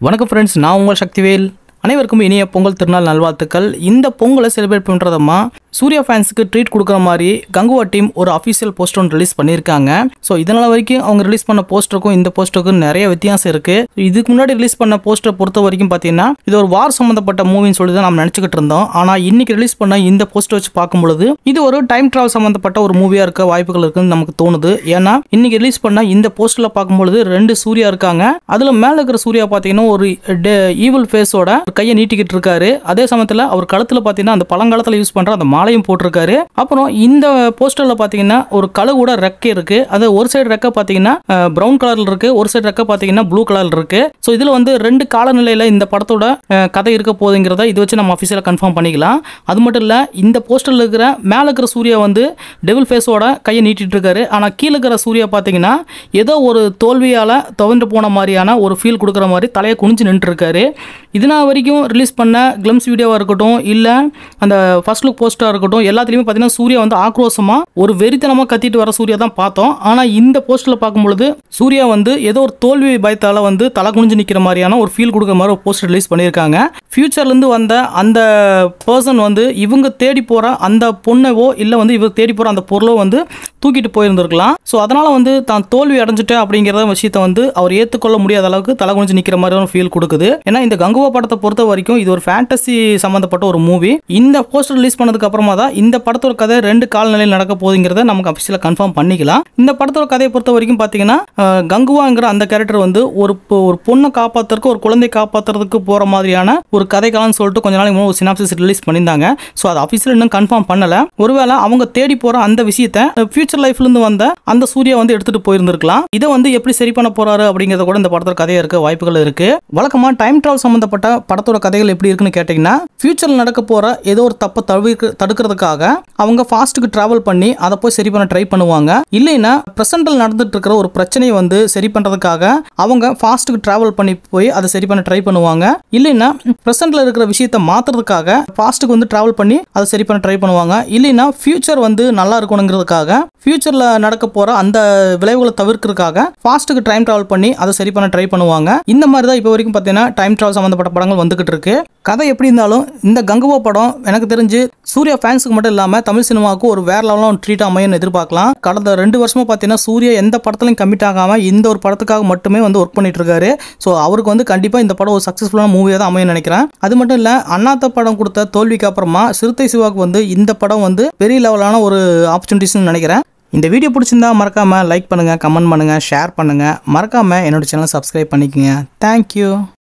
வணக்கம் ஃப்ரெண்ட்ஸ், நான் உங்கள் சக்திவேல். அனைவருக்கும் இனிய பொங்கல் திருநாள் நல்வாழ்த்துக்கள். இந்த பொங்கலை செலிப்ரேட் பண்ணுறதம்மா சூர்யா ஃபேன்ஸுக்கு ட்ரீட் கொடுக்குற மாதிரி கங்குவா டீம் ஒரு அஃபிஷியல் போஸ்டர் ஒன்று ரிலீஸ் பண்ணியிருக்காங்க. ஸோ இதனால் வரைக்கும் அவங்க ரிலீஸ் பண்ண போஸ்டருக்கும் இந்த போஸ்டருக்கும் நிறைய வித்தியாசம் இருக்குது. இதுக்கு முன்னாடி ரிலீஸ் பண்ண போஸ்டரை பொறுத்த வரைக்கும் பார்த்தீங்கன்னா இது ஒரு வார் சம்மந்தப்பட்ட மூவின்னு சொல்லி தான் நம்ம நினச்சிக்கிட்டு இருந்தோம். ஆனால் இன்னைக்கு ரிலீஸ் பண்ண இந்த போஸ்டர் வச்சு பார்க்கும்பொழுது இது ஒரு டைம் ட்ராவல் சம்மந்தப்பட்ட ஒரு மூவியாக இருக்க வாய்ப்புகள் இருக்குன்னு நமக்கு தோணுது. ஏன்னா இன்னைக்கு ரிலீஸ் பண்ண இந்த போஸ்டரில் பார்க்கும்பொழுது 2 சூர்யா இருக்காங்க. அதில் மேலே இருக்கிற சூர்யா பார்த்தீங்கன்னா ஒரு ஈவில் ஃபேஸோட கையை நீட்டிக்கிட்டு இருக்காரு. அதே சமயத்தில் அவர் கழுத்தில் பார்த்தீங்கன்னா அந்த பழங்காலத்தில் யூஸ் பண்ணுற அந்த மாலையும் போட்டிருக்காரு. அப்புறம் இந்த போஸ்டர்ல பார்த்தீங்கன்னா ஒரு கழுகூட ரெக்கை இருக்கு. அது ஒரு சைடு ரெக்கை பார்த்தீங்கன்னா பிரவுன் கலர்ல இருக்கு, ஒரு சைடு ரெக்கை பார்த்தீங்கன்னா ப்ளூ கலர்ல இருக்கு. ஸோ இதில் வந்து 2 காலநிலையில் இந்த படத்தோட கதை இருக்க போகுதுங்கிறத இது வச்சு நம்ம அஃபிஷியலாக கன்ஃபார்ம் பண்ணிக்கலாம். அது மட்டும் இல்லை, இந்த போஸ்டரில் இருக்கிற மேலே இருக்கிற சூர்யா வந்து டெவில் ஃபேஸோட கையை நீட்டிட்டு இருக்காரு. ஆனால் கீழே இருக்கிற சூர்யா பார்த்தீங்கன்னா ஏதோ ஒரு தோல்வியால் துவண்டு போன மாதிரியான ஒரு ஃபீல் கொடுக்குற மாதிரி தலையை குனிஞ்சு நின்று இருக்காரு. இதனால் வரைக்கும் ரிலீஸ் பண்ண கிளிம்ஸ் வீடியோவாக இருக்கட்டும், இல்லை அந்த ஃபர்ஸ்ட் லுக் போஸ்டராக இருக்கட்டும், எல்லாத்துலேயுமே பார்த்தீங்கன்னா சூர்யா வந்து ஆக்ரோஷமாக ஒரு வெறித்தனமாக கத்திட்டு வர சூர்யா தான் பார்த்தோம். ஆனால் இந்த போஸ்டரில் பார்க்கும்பொழுது சூர்யா வந்து ஏதோ ஒரு தோல்வி பயத்தால் வந்து தலை குனிஞ்சு நிற்கிற மாதிரியான ஒரு ஃபீல் கொடுக்குற மாதிரி ஒரு போஸ்டர் ரிலீஸ் பண்ணியிருக்காங்க. ஃபியூச்சர்லேருந்து வந்த அந்த பர்சன் வந்து இவங்க தேடி போகிற அந்த பொண்ணவோ இல்லை வந்து இவங்க தேடி போகிற அந்த பொருளோ வந்து தூக்கிட்டு போயிருந்திருக்கலாம். ஸோ அதனால் வந்து தான் தோல்வி அடைஞ்சிட்டேன் அப்படிங்கிற விஷயத்தை வந்து அவர் ஏற்றுக்கொள்ள முடியாத அளவுக்கு தலை குனிஞ்சு நிற்கிற மாதிரியான ஃபீல் கொடுக்குது. ஏன்னா இந்த கங்குவா படத்தை பொறுத்த வரைக்கும் இது ஒரு ஃபேண்டசி சம்மந்தப்பட்ட ஒரு மூவி. இந்த போஸ்டர் ரிலீஸ் பண்ணதுக்கு அப்புறமா தான் இந்த படத்தோட கதை 2 காலநிலையில் நடக்க போகுதுங்கிறத நமக்கு அஃபிஷியலாக கன்ஃபார்ம் பண்ணிக்கலாம். இந்த படத்தோட கதையை பொறுத்த வரைக்கும் பார்த்தீங்கன்னா கங்குவாங்கிற அந்த கேரக்டர் வந்து ஒரு பொண்ணை காப்பாற்றுறதுக்கு, ஒரு குழந்தை காப்பாற்றுறதுக்கு போகிற மாதிரியான ஒரு கதைக்காலன்னு சொல்லிட்டு கொஞ்ச நாளைக்கு முன்னாடி ஒரு சினாப்சிஸ் ரிலீஸ் பண்ணியிருந்தாங்க. ஸோ அது அஃபிஷியல் இன்னும் கன்ஃபார்ம் பண்ணல. ஒருவேளை அவங்க தேடி போகிற அந்த விஷயத்தை ஃபியூச்சர் லைஃப்லேருந்து வந்த அந்த சூர்யா வந்து எடுத்துகிட்டு போயிருந்திருக்கலாம். இதை வந்து எப்படி சரி பண்ண போறாரு அப்படிங்கிறத கூட இந்த படத்தோட கதையாக இருக்க வாய்ப்புகள் இருக்கு. வழக்கமாக டைம் டிராவல் சம்பந்தப்பட்ட படத்தோட கதைகள் எப்படி இருக்குன்னு கேட்டீங்கன்னா, ஃபியூச்சரில் நடக்க போகிற ஏதோ ஒரு தப்பை தடுக்கிறதுக்காக அவங்க ஃபாஸ்ட்டுக்கு டிராவல் பண்ணி அதை போய் சரி பண்ண ட்ரை பண்ணுவாங்க. இல்லைன்னா பிரசன்டில் நடந்துட்டு இருக்கிற ஒரு பிரச்சனையை வந்து சரி பண்ணுறதுக்காக அவங்க ஃபாஸ்ட்டுக்கு டிராவல் பண்ணி போய் அதை சரி பண்ண ட்ரை பண்ணுவாங்க. இல்லைன்னா பிரசன்ட்ல இருக்கிற விஷயத்தை மாற்றுறதுக்காக ஃபாஸ்ட்டுக்கு வந்து டிராவல் பண்ணி அதை சரி பண்ண ட்ரை பண்ணுவாங்க. இல்லைன்னா ஃபியூச்சர் வந்து நல்லா இருக்கணுங்கிறதுக்காக ஃபியூச்சரில் நடக்க போகிற அந்த விளைவுகளை தவிர்க்கிறதுக்காக ஃபாஸ்ட்டுக்கு டைம் டிராவல் பண்ணி அதை சரி பண்ண ட்ரை பண்ணுவாங்க. இந்த மாதிரி தான் இப்போ வரைக்கும் பார்த்தீங்கன்னா டைம் டிராவல் சம்மந்தப்பட்ட படங்கள் வந்துகிட்டு இருக்கு. கதை எப்படி இருந்தாலும் இந்த கங்குவா படம் எனக்கு தெரிஞ்சு சூர்யா ஃபேன்ஸுக்கு மட்டும் இல்லாமல் தமிழ் சினிமாவுக்கு ஒரு வேற லெவலான ட்ரீட் அமையன்னு எதிர்பார்க்கலாம். கடந்த 2 வருஷமா பார்த்தீங்கன்னா சூர்யா எந்த படத்துலையும் கமிட் ஆகாமல் இந்த ஒரு படத்துக்காக மட்டுமே வந்து ஒர்க் பண்ணிட்டு இருக்காரு. ஸோ அவருக்கு வந்து கண்டிப்பாக இந்த படம் ஒரு சக்ஸஸ்ஃபுல்லான மூவியாக தான் அமையன்னு நினைக்கிறேன். அது மட்டும் இல்லை, அண்ணாத்த படம் கொடுத்த தோல்விக்கு அப்புறமா சிறுத்தை சிவாவுக்கு வந்து இந்த படம் வந்து பெரிய லெவலான ஒரு ஆப்பர்ச்சுனிட்டிஸ்னு நினைக்கிறேன். இந்த வீடியோ பிடிச்சிருந்தா மறக்காமல் லைக் பண்ணுங்கள், கமெண்ட் பண்ணுங்கள், ஷேர் பண்ணுங்கள். மறக்காமல் என்னோட சேனலை சப்ஸ்கிரைப் பண்ணிக்கோங்க. தேங்க்யூ.